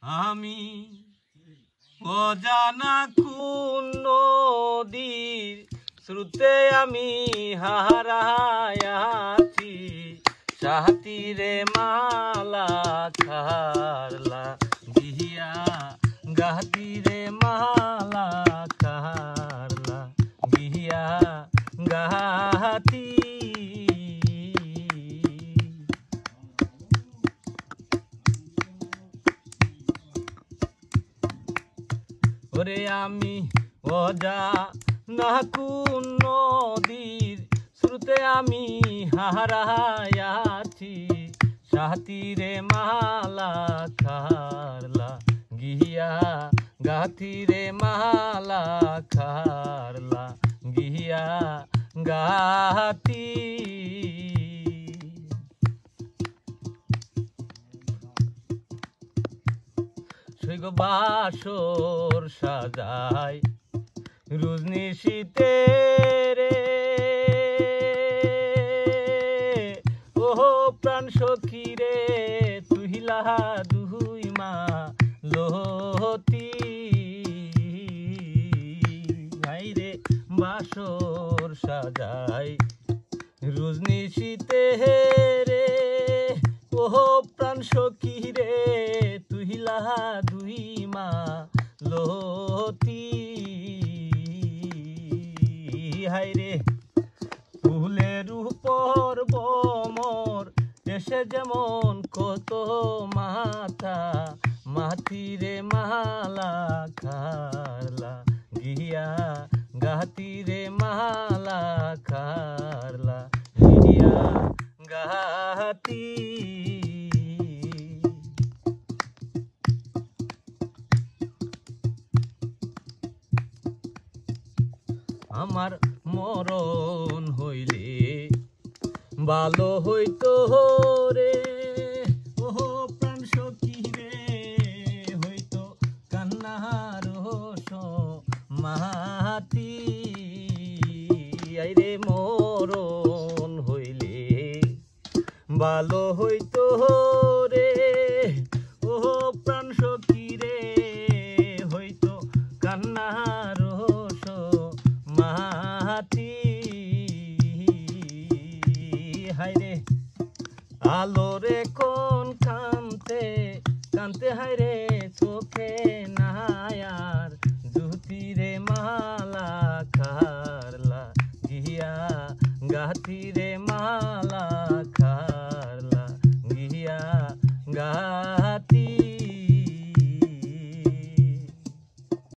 আমি অজানা কোন নদীর স্রোতে আমি হারায়াছি সাথীরে মালা খারলা গিয়া গাতিরে মালা খারলা গিয়া গাতি ওরে আমি অজানা কোন নদীর স্রোতে আমি হারায়াছি সাথীরে মালা খারলা গিয়া গাথিরে মালা খারলা গিয়া গাতি বাসর সাজাই রুজনি শীতে রে ওহো প্রাণ সখী রে তুহিলা দুই মা লহতি রে বাসর সাজাই রুজনি শীতে রে ওহো প্রাণ সখী রে তুহিলা দুই মা লতি হাইরে ফুলের উপর বমর এসে যেমন কত মাথা মাথিরে মালা খারলা গিয়া গাতিরে মালা খারলা গিয়া গাতি আমার মরণ হইলে ভালো হইতো রে ওহো প্রাণ সখী রে হইতো কান্নার মাতি আইরে মরণ হইলে ভালো হইতো রে ওহো প্রাণ সখী রে হইতো কান্নার মাতি হাইরে আলোরে কোন কান্তে কান্তে হাইরে চোখে নায়ার জুতিরে মালা খারলা গিয়া গাতিরে